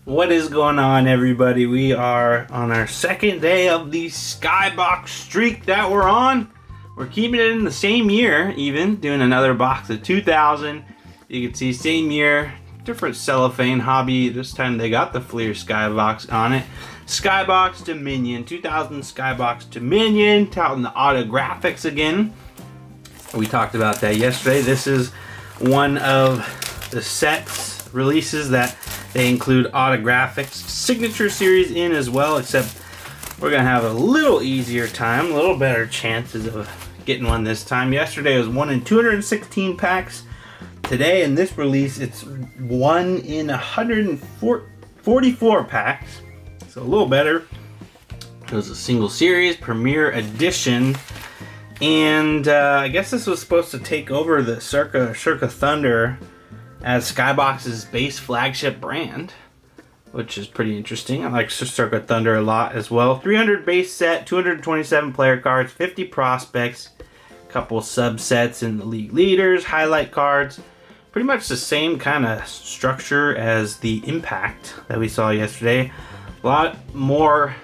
What is going on, everybody? We are on our second day of the Skybox Streak that we're on. We're keeping it in the same year, even doing another box of 2000. You can see same year, different cellophane hobby. This time they got the Fleer Skybox on it. Skybox Dominion, 2000 Skybox Dominion, touting the AUTOGRAPHICS again. We talked about that yesterday. This is one of the sets releases that they include AUTOGRAPHICS Signature Series in as well, except we're going to have a little easier time, a little better chances of getting one this time. Yesterday was 1 in 216 packs. Today in this release, it's 1 in 144 packs. So a little better. It was a single series, Premier Edition. And I guess this was supposed to take over the Circa Thunder as Skybox's base flagship brand, which is pretty interesting. I like Circa Thunder a lot as well. 300 base set, 227 player cards, 50 prospects, a couple subsets in the league leaders, highlight cards. Pretty much the same kind of structure as the Impact that we saw yesterday. A lot more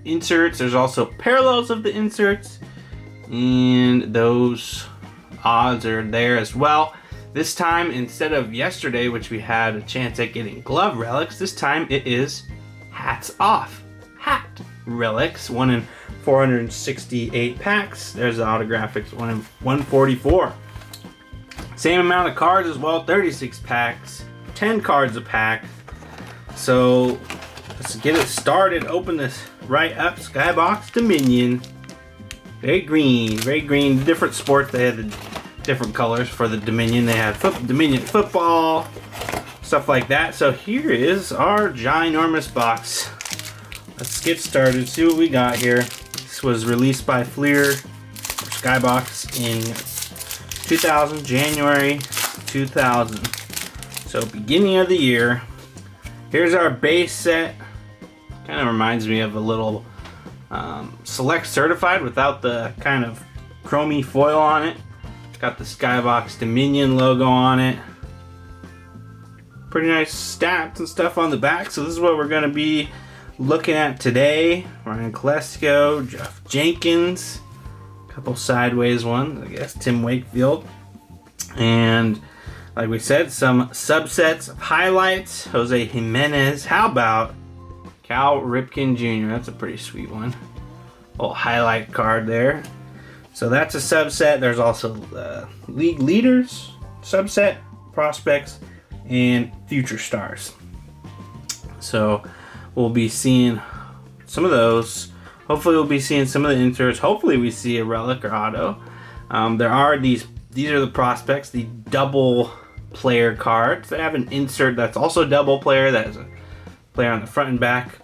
inserts. There's also parallels of the inserts, and those odds are there as well. This time, instead of yesterday, which we had a chance at getting glove relics, this time it is hats off. Hat relics, 1 in 468 packs. There's the AUTOGRAPHICS, 1 in 144. Same amount of cards as well, 36 packs, 10 cards a pack. So let's get it started. Open this right up. Skybox Dominion. Very green, different sports. They had the different colors for the Dominion. They had Dominion football, stuff like that. So here is our ginormous box. Let's get started, see what we got here. This was released by Fleer Skybox in 2000, January 2000. So beginning of the year. Here's our base set. Kind of reminds me of a little Select Certified without the kind of chromey foil on it. Got the Skybox Dominion logo on it. Pretty nice stats and stuff on the back. So this is what we're going to be looking at today. Ryan Kolesko, Jeff Jenkins, a couple sideways ones, I guess, Tim Wakefield. And like we said, some subsets of highlights. Jose Jimenez. How about Cal Ripken Jr.? That's a pretty sweet one. Little highlight card there. So that's a subset. There's also league leaders, subset, prospects, and future stars. So we'll be seeing some of those. Hopefully we'll be seeing some of the inserts. Hopefully we see a relic or auto. There are these are the prospects, the double player cards. They have an insert that's also double player. That has a player on the front and back.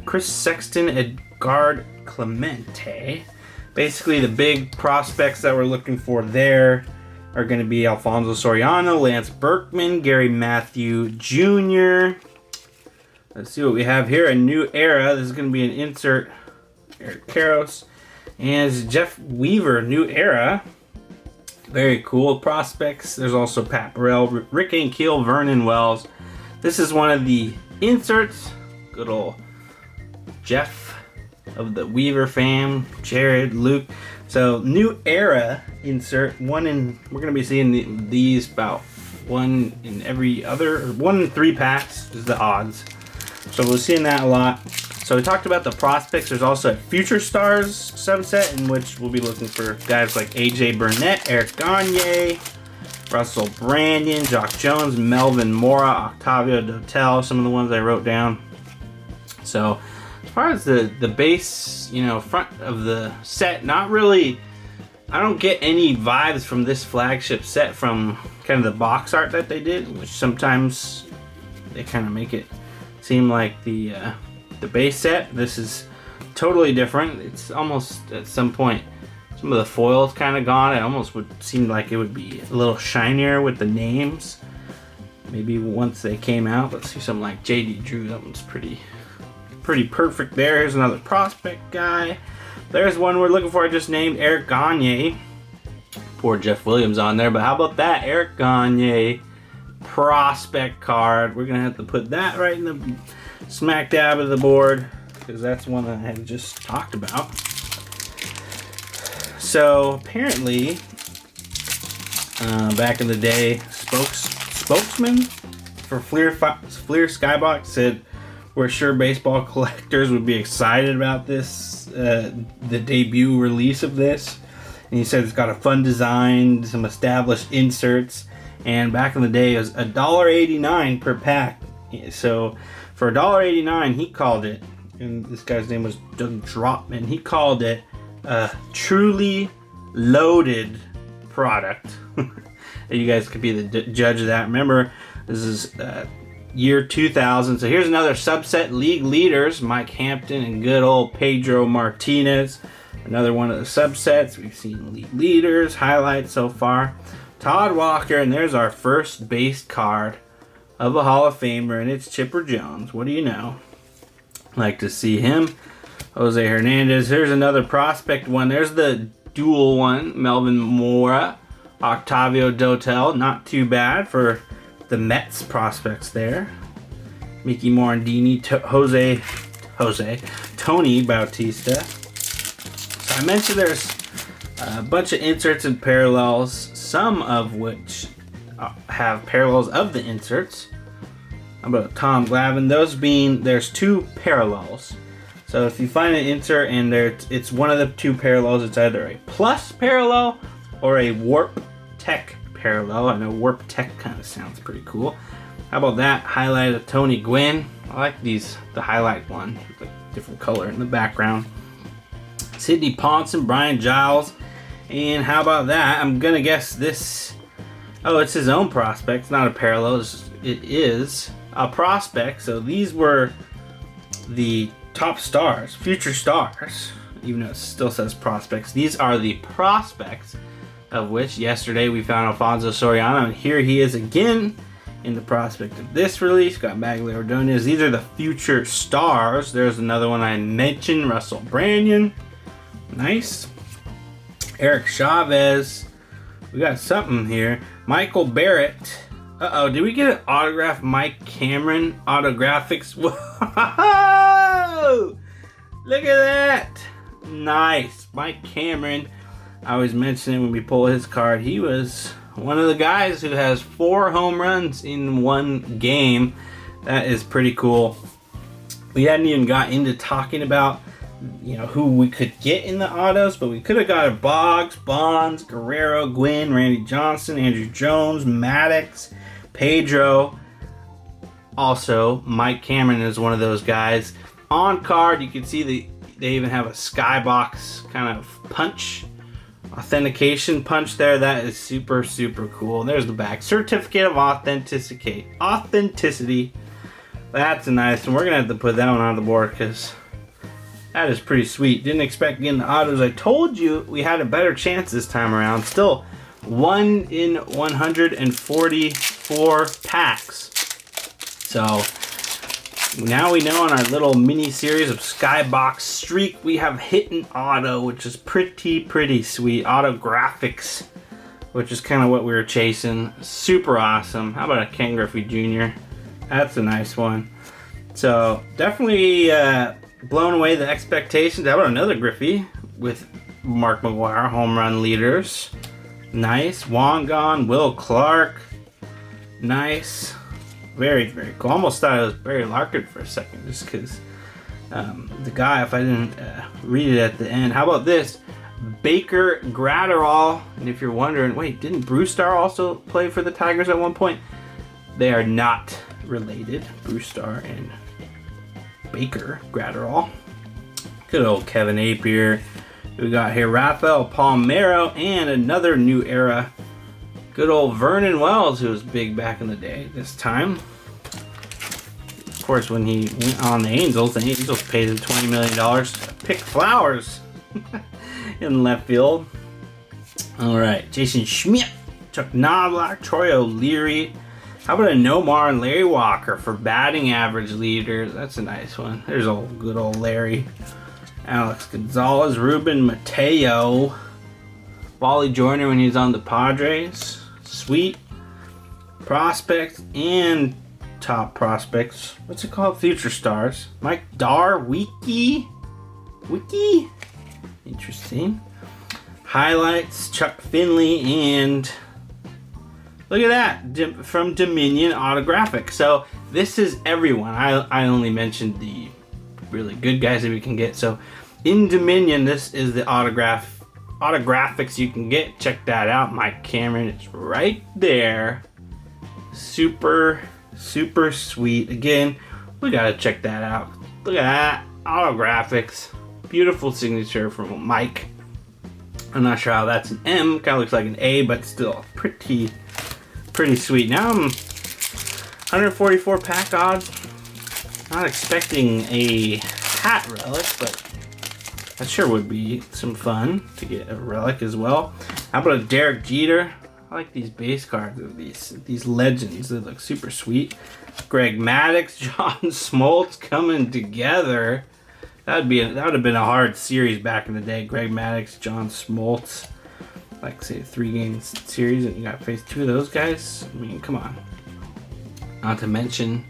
Chris Sexton, Edgard Clemente. Basically, the big prospects that we're looking for there are going to be Alfonso Soriano, Lance Berkman, Gary Matthew Jr. Let's see what we have here. A new era. This is going to be an insert. Eric Karros. And Jeff Weaver, new era. Very cool prospects. There's also Pat Burrell, Rick Ankiel, Vernon Wells. This is one of the inserts. Good old Jeff of the Weaver fam, Jared, Luke. So new era insert. We're going to be seeing these about 1 in 3 packs is the odds. So we're seeing that a lot. So we talked about the prospects. There's also a future stars subset in which we'll be looking for guys like AJ Burnett, Eric Gagne, Russell Brandon, Jock Jones, Melvin Mora, Octavio Dotel, some of the ones I wrote down. So as far as the base, front of the set, not really, I don't get any vibes from this flagship set from kind of the box art that they did, which sometimes they kind of make it seem like the base set. This is totally different. It's almost, at some point, some of the foil's kind of gone. It almost would seem like it would be a little shinier with the names. Maybe once they came out. Let's see something like JD Drew. That one's pretty perfect there. Here's another prospect guy. There's one we're looking for. I just named Eric Gagne. Poor Jeff Williams on there, but how about that? Eric Gagne prospect card. We're gonna have to put that right in the smack dab of the board because that's one that I had just talked about. So apparently, back in the day, spokesman for Fleer Skybox said we're sure baseball collectors would be excited about this, the debut release of this. And he said it's got a fun design, some established inserts, and back in the day it was $1.89 per pack. So for $1.89, he called it, and this guy's name was Doug Dropman, he called it a truly loaded product. You guys could be the judge of that. Remember, this is year 2000. So here's another subset. League leaders, Mike Hampton and good old Pedro Martinez. Another one of the subsets. We've seen league leaders, highlights so far. Todd Walker, and there's our first base card of a Hall of Famer, and it's Chipper Jones. What do you know? Like to see him. Jose Hernandez. Here's another prospect one. There's the dual one. Melvin Mora, Octavio Dotel. Not too bad for the Mets prospects there. Mickey Morandini, Tony Bautista. So I mentioned there's a bunch of inserts and parallels, some of which have parallels of the inserts. How about Tom Glavine? Those being, there's two parallels. So if you find an insert and it's one of the two parallels, it's either a plus parallel or a warp tech parallel. I know warp tech kind of sounds pretty cool. How about that highlight of Tony Gwynn? I like these, the highlight one with a different color in the background. Sidney Ponson, Brian Giles, and how about that? I'm gonna guess this. Oh, it's his own prospect. It's not a parallel. It is a prospect. So these were the top stars, future stars, even though it still says prospects. These are the prospects, of which yesterday we found Alfonso Soriano, and here he is again in the prospect of this release. Got Bagley Ordonez. These are the future stars. There's another one I mentioned, Russell Branyan. Nice. Eric Chavez. We got something here. Michael Barrett. Uh-oh, did we get an autograph Mike Cameron AUTOGRAPHICS? Whoa! Look at that! Nice. Mike Cameron. I always mention it when we pull his card. He was one of the guys who has 4 home runs in one game. That is pretty cool. We hadn't even got into talking about, you know, who we could get in the autos, but we could have got a Boggs, Bonds, Guerrero, Gwynn, Randy Johnson, Andrew Jones, Maddox, Pedro. Also, Mike Cameron is one of those guys. On card, you can see they even have a Skybox kind of punch, authentication punch there. That is super, super cool. There's the back. Certificate of authenticity. That's a nice one. We're going to have to put that one on the board because that is pretty sweet. Didn't expect getting the autos. I told you we had a better chance this time around. Still 1 in 144 packs. So now we know on our little mini series of Skybox Streak, we have hit an auto, which is pretty sweet. AUTOGRAPHICS, which is kind of what we were chasing. Super awesome. How about a Ken Griffey Jr.? That's a nice one. So definitely blown away the expectations. How about another Griffey with Mark McGwire, home run leaders. Nice. Wangon, Will Clark. Nice. Very, very cool. Almost thought it was Barry Larkin for a second, just because the guy, if I didn't read it at the end. How about this? Baker Gratterall. And if you're wondering, wait, didn't Bruce Starr also play for the Tigers at one point? They are not related, Bruce Starr and Baker Gratterall. Good old Kevin Appier. We got here Rafael Palmeiro and another new era. Good old Vernon Wells, who was big back in the day this time. Of course, when he went on the Angels paid him $20 million to pick flowers in left field. All right, Jason Schmidt, Chuck Knobloch, Troy O'Leary. How about a Nomar and Larry Walker for batting average leaders? That's a nice one. There's old good old Larry. Alex Gonzalez, Ruben Mateo. Wally Joyner when he was on the Padres. Sweet. prospects and top prospects. What's it called? Future stars. Mike Dar, Wiki. Interesting. Highlights, Chuck Finley, and look at that, from Dominion AUTOGRAPHICS. So this is everyone. I only mentioned the really good guys that we can get. So in Dominion, this is the AUTOGRAPHICS you can get. Check that out. Mike Cameron is right there. Super sweet. Again, we gotta check that out. Look at that, AUTOGRAPHICS. Beautiful signature from Mike. I'm not sure how that's an M. Kind of looks like an A, but still pretty sweet. Now I'm 144 pack odd. Not expecting a hat relic, but that sure would be some fun to get a relic as well. How about a Derek Jeter? I like these base cards of these legends. They look super sweet. Greg Maddux, John Smoltz coming together. That would have been a hard series back in the day. Greg Maddux, John Smoltz. Like say a 3-game series and you got to face 2 of those guys. I mean, come on. Not to mention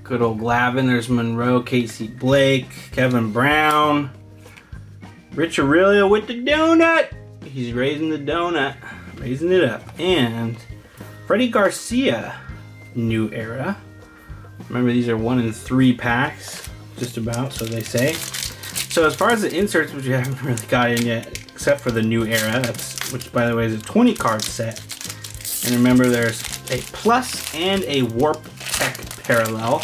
good old Glavine. There's Monroe, Casey Blake, Kevin Brown, Rich Aurelio with the donut. He's raising the donut, raising it up. And Freddie Garcia, new era. Remember, these are 1 in 3 packs, just about, so they say. So as far as the inserts, which we haven't really got in yet, except for the new era, which by the way is a 20 card set. And remember, there's a plus and a Warp Tech parallel.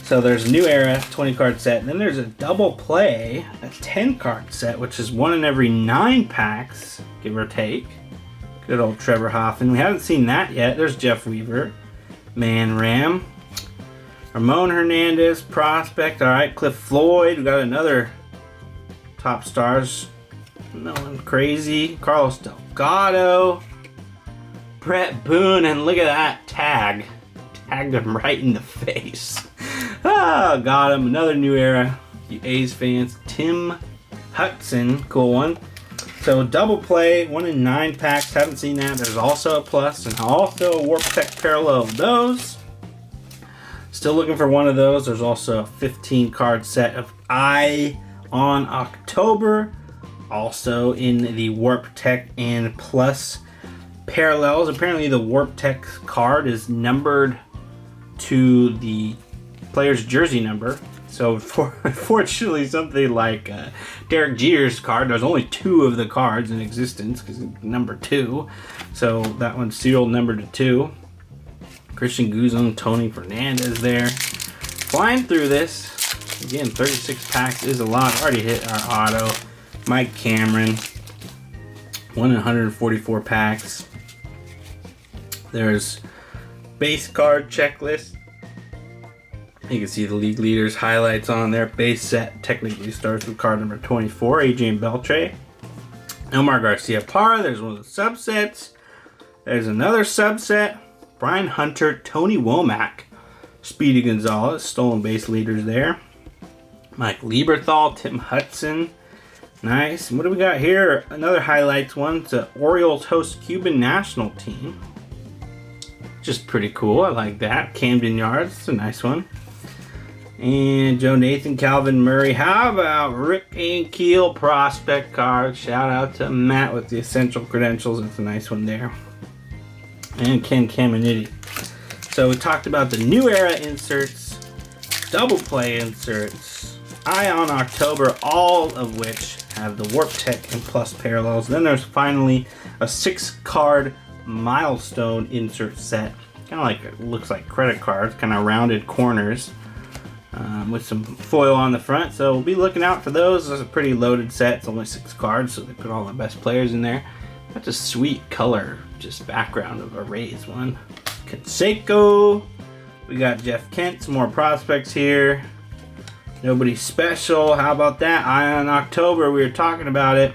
So there's a new era 20 card set, and then there's a double play, a 10 card set, which is 1 in every 9 packs, give or take. Good old Trevor Hoffman. We haven't seen that yet. There's Jeff Weaver, Man Ram, Ramon Hernandez, prospect. All right, Cliff Floyd. We got another top stars. Nothing crazy. Carlos Delgado, Brett Boone, and look at that tag. Tagged him right in the face. Ah, got him. Another new era. You A's fans. Tim Hudson, cool one. So double play, 1 in 9 packs. Haven't seen that. There's also a plus and also a Warp Tech parallel of those. Still looking for one of those. There's also a 15 card set of Eye on October. Also in the Warp Tech and plus parallels. Apparently the Warp Tech card is numbered to the player's jersey number. So unfortunately, something like Derek Jeter's card, there's only 2 of the cards in existence because it's number 2. So that one's serial number to 2. Christian Guzman, Tony Fernandez there. Flying through this. Again, 36 packs is a lot. Already hit our auto. Mike Cameron. 1 in 144 packs. There's base card checklist. You can see the league leaders highlights on there. Base set technically starts with card number 24, Adrian Beltre. Omar Garcia Parra, there's one of the subsets. There's another subset. Brian Hunter, Tony Womack, Speedy Gonzalez, stolen base leaders there. Mike Lieberthal, Tim Hudson. Nice. And what do we got here? Another highlights one. It's the Orioles host Cuban national team. Just pretty cool. I like that. Camden Yards. It's a nice one. And Joe Nathan, Calvin Murray. How about Rick Ankiel prospect card? Shout out to Matt with the essential credentials. It's a nice one there. And Ken Cardmunity. So we talked about the new era inserts, double play inserts, Eye on October, all of which have the Warp Tech and plus parallels. Then there's finally a 6 card milestone insert set. Kind of like, it looks like credit cards, kind of rounded corners. With some foil on the front, so we'll be looking out for those. It's a pretty loaded set. It's only 6 cards, so they put all the best players in there. That's a sweet color, just background of a Rays one. Canseco. We got Jeff Kent, some more prospects here. Nobody special. How about that? Eye on October, we were talking about it.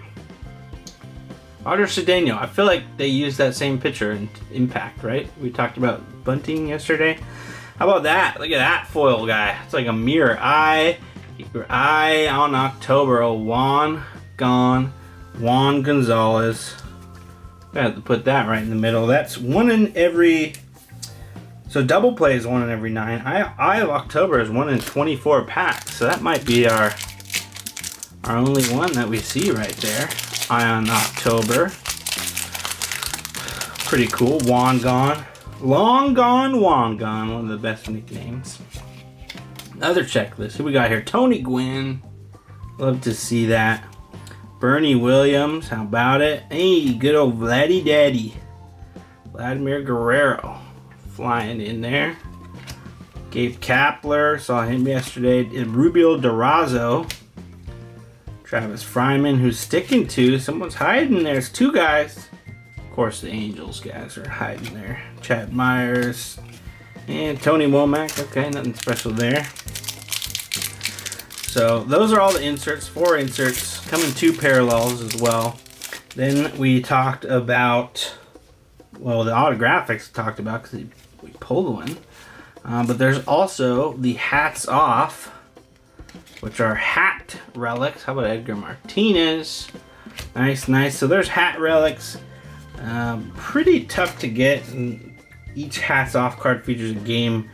Roger Cedeno. I feel like they used that same picture in Impact, right? We talked about bunting yesterday. How about that? Look at that foil guy. It's like a mirror eye. Your Eye on October. Oh, Juan Gonzalez. I have to put that right in the middle. That's 1 in every. So double play is 1 in every 9. Eye of October is 1 in 24 packs. So that might be our only one that we see right there. Eye on October. Pretty cool. Wong Gone. Long Gone, Wong Gone. One of the best nicknames. Another checklist. Who we got here? Tony Gwynn. Love to see that. Bernie Williams. How about it? Hey, good old Vladdy Daddy. Vladimir Guerrero. Flying in there. Gabe Kapler. Saw him yesterday. Rubio Durazo. Travis Fryman, who's sticking to. Someone's hiding. There's 2 guys. Of course, the Angels guys are hiding there. Chad Myers and Tony Womack. Okay, nothing special there. So those are all the inserts. 4 inserts. Come in 2 parallels as well. Then we talked about, well, the autographics talked about because we pulled one. But there's also the hats off, which are hat relics. How about Edgar Martinez? Nice, nice. So there's hat relics. Pretty tough to get. And each hats off card features a game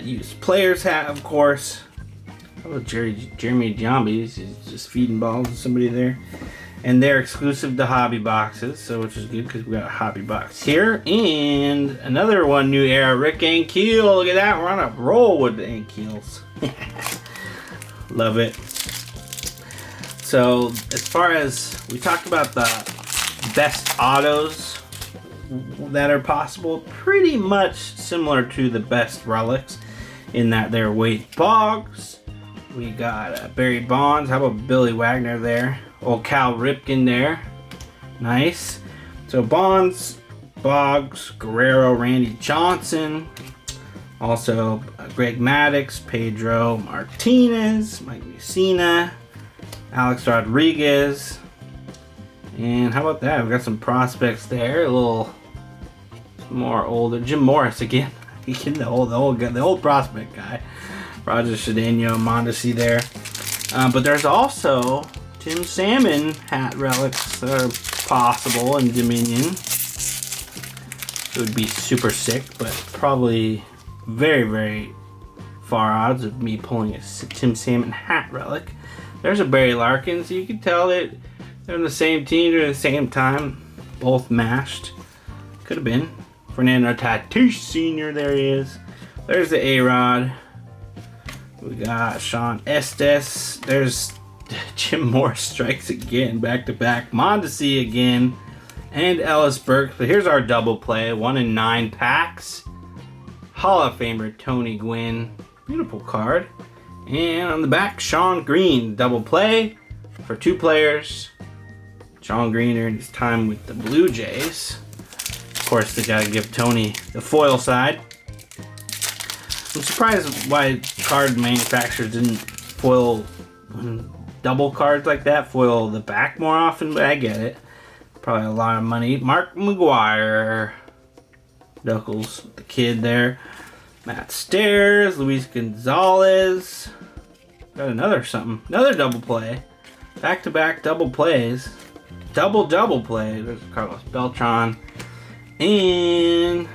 used player's hat, of course. How about Jeremy Giambi? He's just feeding balls to somebody there. And they're exclusive to hobby boxes, so which is good because we got a hobby box here. And another one, new era, Rick Ankiel. Look at that, we're on a roll with the Ankiels. Love it. So as far as we talked about the best autos that are possible, pretty much similar to the best relics in that they're Wade Boggs. We got Barry Bonds. How about Billy Wagner there? Old Cal Ripken there. Nice. So Bonds, Boggs, Guerrero, Randy Johnson. Also Greg Maddux, Pedro Martinez, Mike Mussina, Alex Rodriguez. And how about that? We've got some prospects there. A little more older. Jim Morris again. The old prospect guy. Roger Cedeno, Mondesi there. But there's also Tim Salmon hat relics that are possible in Dominion. It would be super sick, but probably very, very far odds of me pulling a Tim Salmon hat relic. There's a Barry Larkin, so you can tell that they're on the same team at the same time. Both mashed. Could have been. Fernando Tatis Sr., there he is. There's the A-Rod. We got Sean Estes. There's Jim Morris strikes again, back to back. Mondesi again, and Ellis Burke. So here's our double play, 1 in 9 packs. Hall of Famer Tony Gwynn, beautiful card. And on the back, Sean Green, double play for 2 players. Sean Green earned his time with the Blue Jays. Of course, they gotta give Tony the foil side. I'm surprised why card manufacturers didn't foil double cards like that, foil the back more often, but I get it. Probably a lot of money. Mark McGuire, Knuckles, the kid there. Matt Stairs, Luis Gonzalez. Got another double play. Back-to-back double plays. Double play. There's Carlos Beltran. And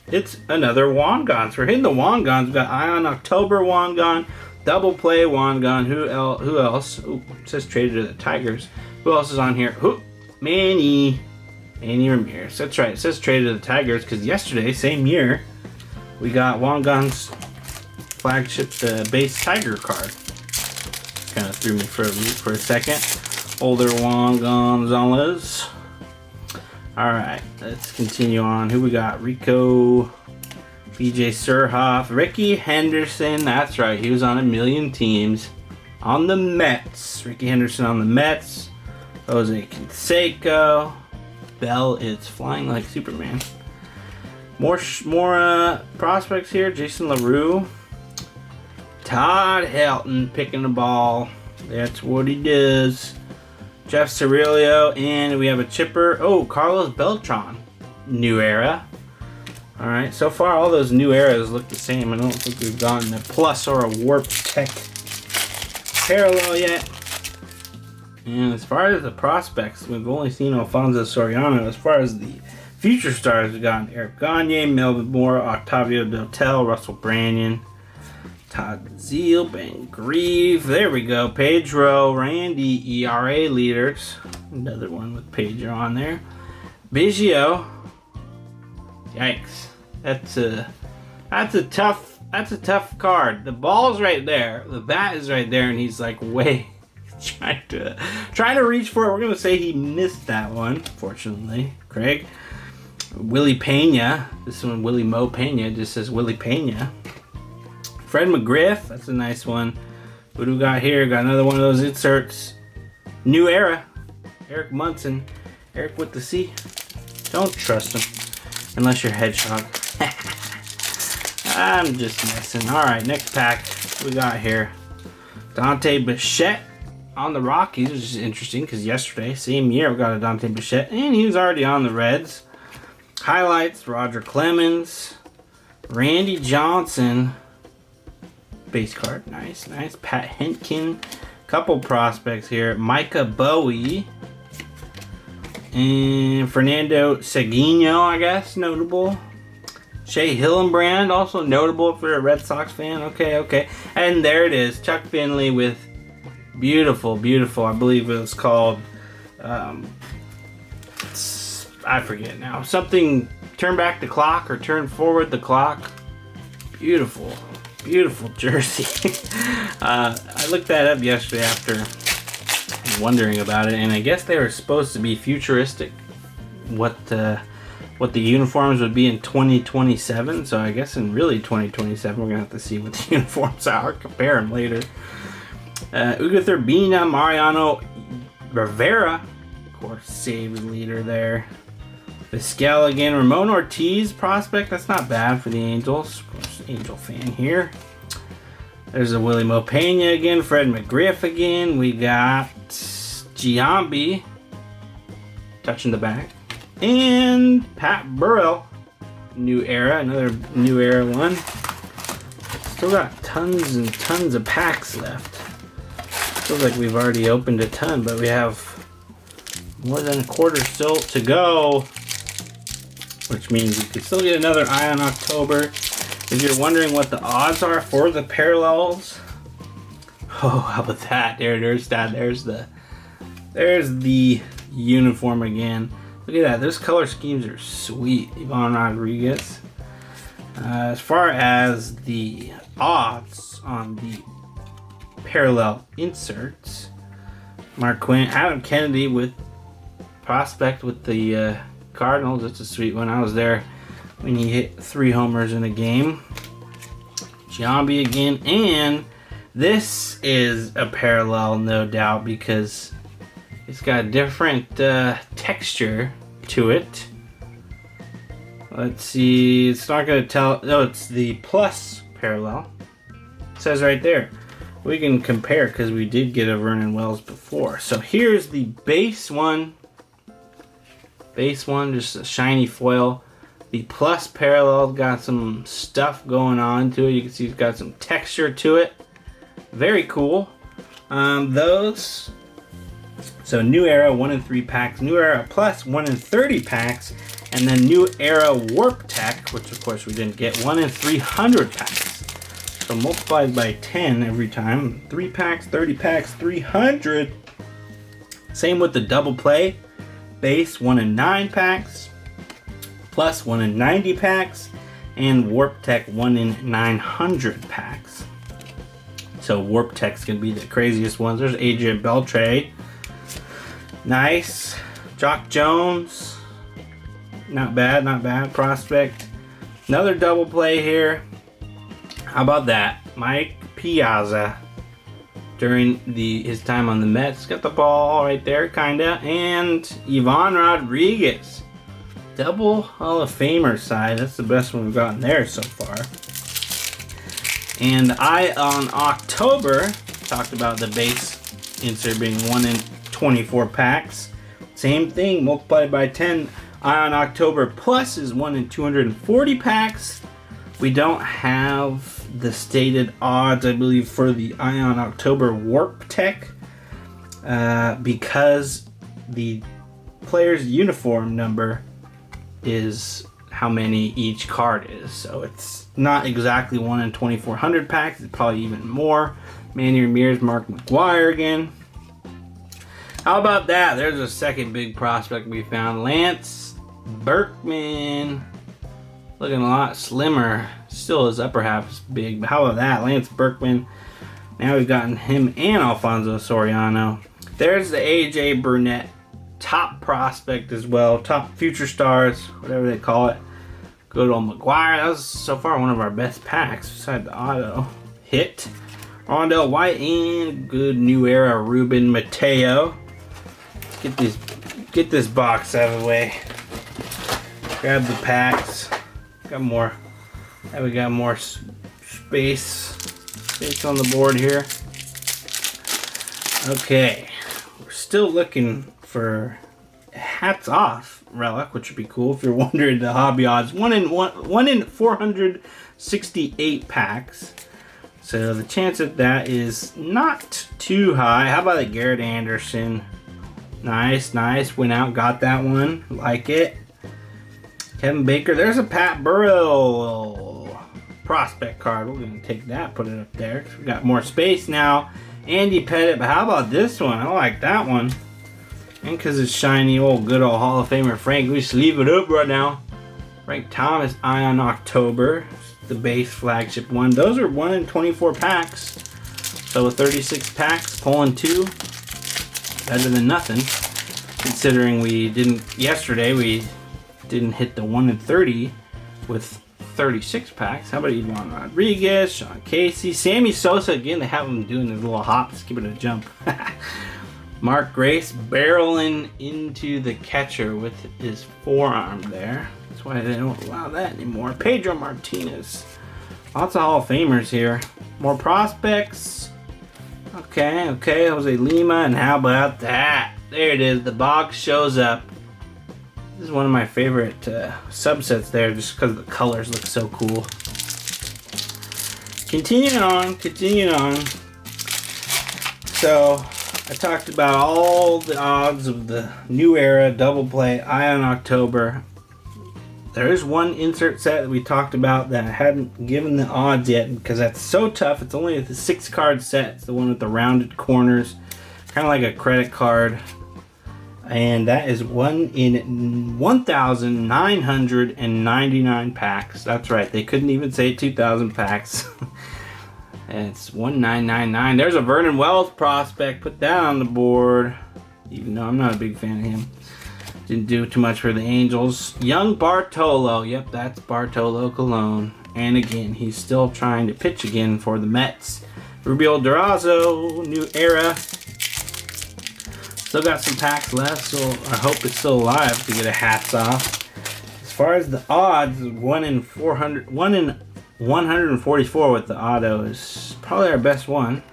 it's another Wongons. We're hitting the Wongons. We've got Eye on October Wongon, double play Wongon. Who else? Ooh, it says traded to the Tigers. Who else is on here? Manny Ramirez. That's right. It says traded to the Tigers because yesterday, same year, we got Wongon's flagship base Tiger card. Kind of threw me for a loop for a second. Older Juan Gonzalez. Alright, let's continue on. Who we got? Rico, BJ Surhoff, Ricky Henderson. That's right, he was on a million teams. On the Mets. Ricky Henderson on the Mets. Jose Canseco. Bell is flying like Superman. More prospects here. Jason LaRue. Todd Helton picking the ball. That's what he does. Jeff Cirillo, and we have a chipper. Oh, Carlos Beltran. New era. Alright, so far all those new eras look the same. I don't think we've gotten a plus or a warp tech parallel yet. And as far as the prospects, we've only seen Alfonso Soriano. As far as the future stars, we've got Eric Gagne, Melvin Moore, Octavio Dotel, Russell Branyan, Todd Zeal, Ben Grieve. There we go. Pedro, Randy, ERA leaders. Another one with Pedro on there. Biggio. Yikes. That's a tough card. The ball's right there. The bat is right there, and he's like way trying to reach for it. We're gonna say he missed that one, fortunately. Craig. Willie Pena. This one, Willie Mo Pena, just says Willie Pena. Fred McGriff, that's a nice one. What do we got here? Got another one of those inserts. New Era. Eric Munson. Eric with the C. Don't trust him. Unless you're Hedgehog. I'm just messing. Alright, next pack. What we got here? Dante Bichette on the Rockies, which is interesting because yesterday, same year, we got a Dante Bichette, and he was already on the Reds. Highlights, Roger Clemens. Randy Johnson. Base card, nice. Pat Hentgen, couple prospects here. Micah Bowie and Fernando Seguino, I guess, notable. Shea Hillenbrand, also notable if you're a Red Sox fan. Okay. And there it is, Chuck Finley with beautiful. I believe it was called, I forget now. Something, turn back the clock or turn forward the clock. Beautiful jersey. I looked that up yesterday after wondering about it, and I guess they were supposed to be futuristic. What the uniforms would be in 2027. So I guess in really 2027, we're gonna have to see what the uniforms are. Compare them later. Ugo Urbina, Mariano Rivera, of course, save leader there. Vizquel again. Ramon Ortiz prospect. That's not bad for the Angels. Of course, Angel fan here. There's a Willie Mo Pena again. Fred McGriff again. We got Giambi touching the back. And Pat Burrell. New Era. Another New Era one. Still got tons and tons of packs left. Feels like we've already opened a ton, but we have more than a quarter still to go. Which means you can still get another eye on October. If you're wondering what the odds are for the parallels, oh, how about that? There's the uniform again. Look at that. Those color schemes are sweet. Ivan Rodriguez. As far as the odds on the parallel inserts, Mark Quinn, Adam Kennedy with prospect with the Cardinals. That's a sweet one. I was there when he hit 3 homers in a game. Giambi again, and this is a parallel, no doubt, because it's got a different texture to it. Let's see. It's not going to tell. No, it's the plus parallel. It says right there. We can compare because we did get a Vernon Wells before. So here's the base one. Base one, just a shiny foil. The plus parallel got some stuff going on to it. You can see it's got some texture to it. Very cool. Those. So New Era 1 in 3 packs. New Era Plus 1 in 30 packs. And then New Era Warp Tech, which of course we didn't get, 1 in 300 packs. So multiplied by 10 every time. 3 packs, 30 packs, 300. Same with the double play. Base 1 in 9 packs, plus 1 in 90 packs, and Warp Tech 1 in 900 packs. So Warp Tech's gonna be the craziest ones. There's Adrian Beltre, nice. Jock Jones, not bad. Prospect, another double play here. How about that? Mike Piazza. During his time on the Mets. Got the ball right there, kinda. And Ivan Rodriguez. Double Hall of Famer side. That's the best one we've gotten there so far. And on October, talked about the base insert being 1 in 24 packs. Same thing, multiplied by 10. On October Plus is 1 in 240 packs. We don't have the stated odds, I believe, for the Ion October Warp Tech. because the player's uniform number is how many each card is. So it's not exactly 1 in 2,400 packs. It's probably even more. Manny Ramirez, Mark McGwire again. How about that? There's a second big prospect we found. Lance Berkman. Looking a lot slimmer. Still his upper half is big. But how about that? Lance Berkman. Now we've gotten him and Alfonso Soriano. There's the AJ Burnett. Top prospect as well. Top future stars. Whatever they call it. Good old McGwire. That was so far one of our best packs. Besides the auto hit. Rondell White and good new era Ruben Mateo. Get this box out of the way. Grab the packs. Got more. And we got more space on the board here. Okay, we're still looking for hats off relic, which would be cool if you're wondering the hobby odds. 1 in 468 packs. So the chance of that is not too high. How about a Garrett Anderson? Nice. Went out, got that one. Like it. Kevin Baker. There's a Pat Burrell prospect card. We're going to take that, put it up there. We got more space now. Andy Pettit. But how about this one? I like that one. And because it's shiny, good old Hall of Famer Frank. We just leave it up right now. Frank Thomas, Eye on October. The base flagship one. Those are 1 in 24 packs. So with 36 packs, pulling 2. Better than nothing. Considering yesterday we didn't hit the 1 in 30 with 36 packs. How about Ivan Rodriguez, Sean Casey, Sammy Sosa again. They have him doing his little hops, giving it a jump. Mark Grace barreling into the catcher with his forearm there. That's why they don't allow that anymore. Pedro Martinez. Lots of Hall of Famers here. More prospects. Okay. Jose Lima. And how about that? There it is. The box shows up. This is one of my favorite subsets there just because the colors look so cool. Continuing on. So, I talked about all the odds of the new era double play Eye on October. There is one insert set that we talked about that I hadn't given the odds yet because that's so tough. It's only the 6-card set. It's the one with the rounded corners, kind of like a credit card. And that is 1 in 1,999 packs. That's right. They couldn't even say 2,000 packs. And it's 1,999. There's a Vernon Wells prospect. Put that on the board. Even though I'm not a big fan of him. Didn't do too much for the Angels. Young Bartolo. Yep, that's Bartolo Colon. And again, he's still trying to pitch again for the Mets. Rubio Durazo, new era. Still got some packs left, so I hope it's still alive to get a hats off. As far as the odds, 1 in 144 with the auto is probably our best one.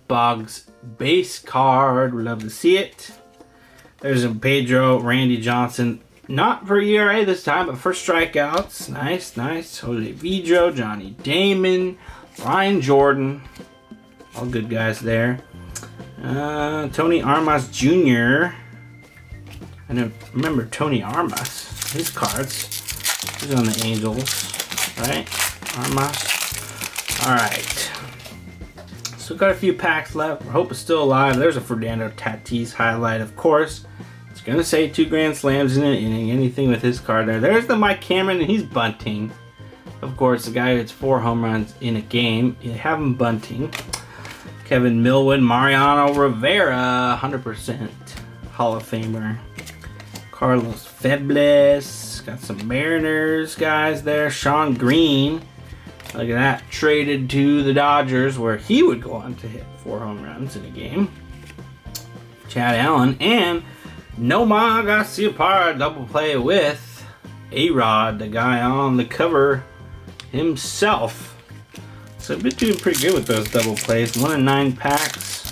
Boggs base card, we love to see it. There's a Pedro, Randy Johnson, not for ERA this time, but for strikeouts. Nice. Jose Vidro, Johnny Damon, Brian Jordan, all good guys there. Tony Armas Jr. I don't remember Tony Armas. His cards. He's on the Angels, right? Armas. Alright. Still got a few packs left. I hope it's still alive. There's a Fernando Tatis highlight, of course. It's going to say 2 grand slams in an inning. Anything with his card there. There's the Mike Cameron, and he's bunting. Of course, the guy who hits 4 home runs in a game. You have him bunting. Kevin Millwood, Mariano Rivera, 100% Hall of Famer. Carlos Febles, got some Mariners guys there. Sean Green, look at that, traded to the Dodgers where he would go on to hit 4 home runs in a game. Chad Allen and Nomar Garciaparra double play with A-Rod, the guy on the cover himself. So I've been doing pretty good with those double plays. 1 in 9 packs.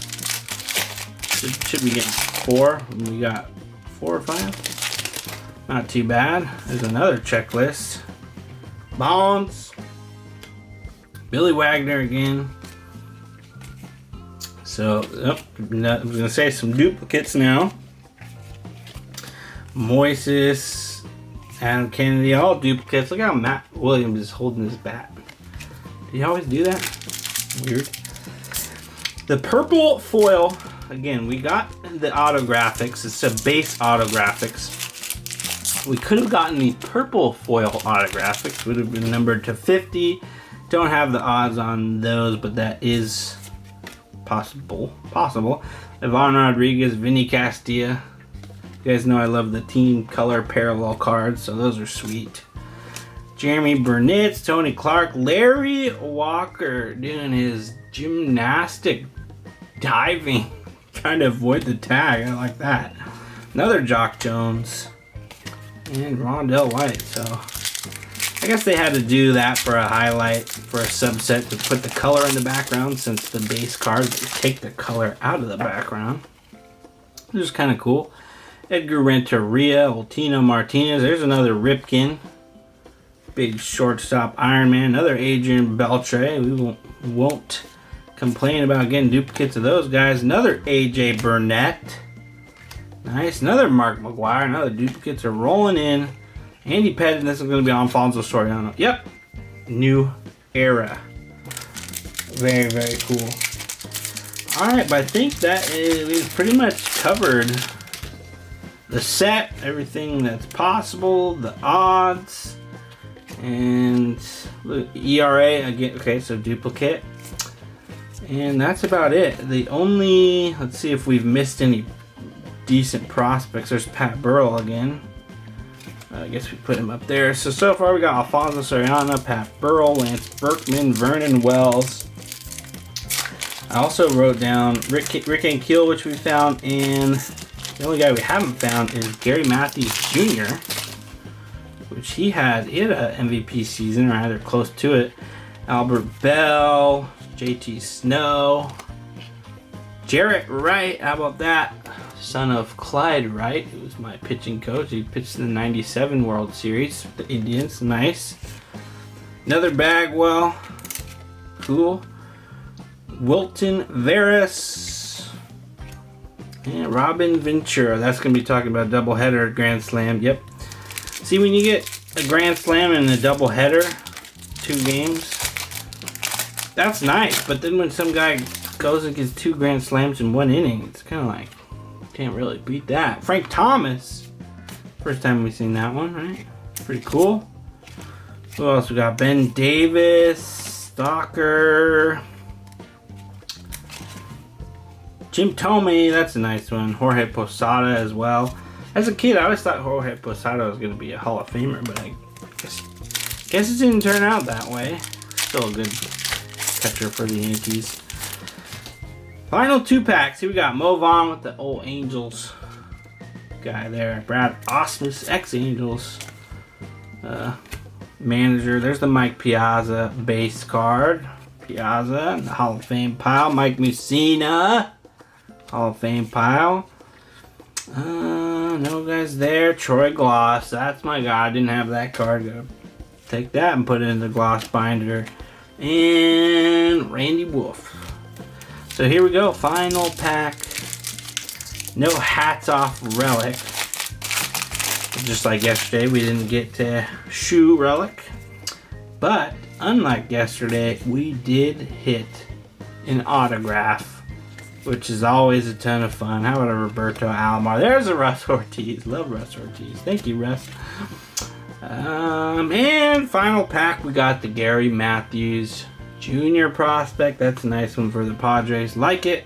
Should we get 4? We got 4 or 5. Not too bad. There's another checklist. Bonds. Billy Wagner again. So, I'm going to say some duplicates now. Moises, Adam Kennedy, all duplicates. Look how Matt Williams is holding his bat. Do you always do that? Weird. The purple foil, again, we got the AUTOGRAPHICS. It's a base AUTOGRAPHICS. We could have gotten the purple foil AUTOGRAPHICS. Would have been numbered to 50. Don't have the odds on those, but that is possible. Ivan Rodriguez, Vinny Castilla. You guys know I love the team color parallel cards, so those are sweet. Jeremy Burnitz, Tony Clark, Larry Walker doing his gymnastic diving, trying to avoid the tag. I like that. Another Jock Jones and Rondell White. So I guess they had to do that for a highlight, for a subset, to put the color in the background, since the base cards take the color out of the background. Which is kind of cool. Edgar Renteria, Ultino Martinez. There's another Ripken. Big shortstop Iron Man. Another Adrian Beltre. We won't complain about getting duplicates of those guys. Another AJ Burnett. Nice. Another Mark McGwire. Another duplicates are rolling in. Andy Pettit. This is going to be Alfonso Soriano. Yep. New era. Very, very cool. Alright, but I think that we've pretty much covered the set, everything that's possible, the odds, and look, ERA again. Okay, so duplicate, and that's about it. The only, let's see if we've missed any decent prospects. There's Pat Burrell again. I guess we put him up there. So far we got Alfonso Soriano, Pat Burrell, Lance Berkman, Vernon Wells. I also wrote down Rick Ankiel, which we found, and the only guy we haven't found is Gary Matthews Jr., which he had an MVP season, or either close to it. Albert Bell, JT Snow, Jarrett Wright, how about that? Son of Clyde Wright, who was my pitching coach. He pitched in the '97 World Series with the Indians. Nice. Another Bagwell. Cool. Wilton Veras. And Robin Ventura. That's going to be talking about doubleheader Grand Slam. Yep. See, when you get a Grand Slam and a doubleheader, 2 games, that's nice. But then when some guy goes and gets 2 Grand Slams in 1 inning, it's kind of like, can't really beat that. Frank Thomas. First time we've seen that one, right? Pretty cool. Who else we got? Ben Davis, Stalker, Jim Tomey, that's a nice one. Jorge Posada as well. As a kid, I always thought Jorge Posada was going to be a Hall of Famer, but I guess it didn't turn out that way. Still a good catcher for the Yankees. Final 2 packs. Here we got Mo Vaughn with the old Angels guy there. Brad Osmus, ex-Angels manager. There's the Mike Piazza base card. Piazza in the Hall of Fame pile. Mike Mussina, Hall of Fame pile. No guys there. Troy Gloss, that's my guy. I didn't have that card. Gotta take that and put it in the gloss binder. And Randy Wolf. So here we go. Final pack. No hats off relic. Just like yesterday, we didn't get to shoe relic. But unlike yesterday, we did hit an autograph, which is always a ton of fun. How about a Roberto Alomar? There's a Russ Ortiz. Love Russ Ortiz. Thank you, Russ. And final pack, we got the Gary Matthews Jr. prospect. That's a nice one for the Padres. Like it.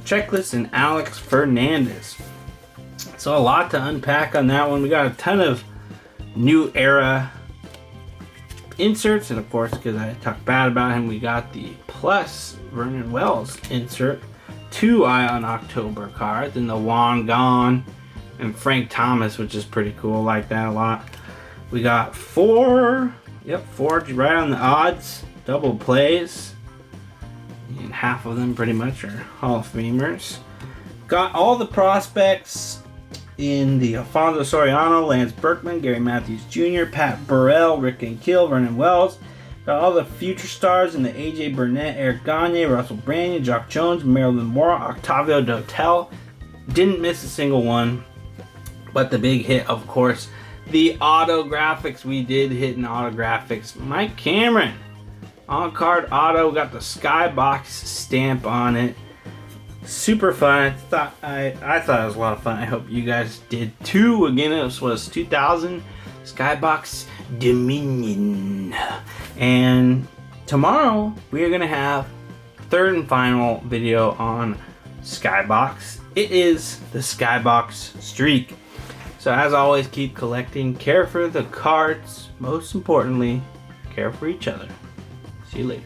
Checklist and Alex Fernandez. So a lot to unpack on that one. We got a ton of new era inserts, and of course, because I talked bad about him, we got the plus Vernon Wells insert, 2 Eye on October cards, and the Juan Gone and Frank Thomas, which is pretty cool. Like that a lot. We got 4 right on the odds, double plays, and half of them pretty much are Hall of Famers. Got all the prospects in the Alfonso Soriano, Lance Berkman, Gary Matthews Jr., Pat Burrell, Rick Ankiel, Vernon Wells, Got all the future stars in the AJ Burnett, Eric Gagne, Russell Brand, Jock Jones, Marilyn Moore, Octavio Dotel. Didn't miss a single one. But the big hit, of course, the AUTOGRAPHICS. We did hit an AUTOGRAPHICS. Mike Cameron. On card auto, got the Skybox stamp on it. Super fun. I thought it was a lot of fun. I hope you guys did too. Again, it was 2000 Skybox Dominion. And tomorrow we are gonna have third and final video on Skybox. It is the Skybox Streak. So as always, keep collecting, care for the cards, most importantly, care for each other. See you later.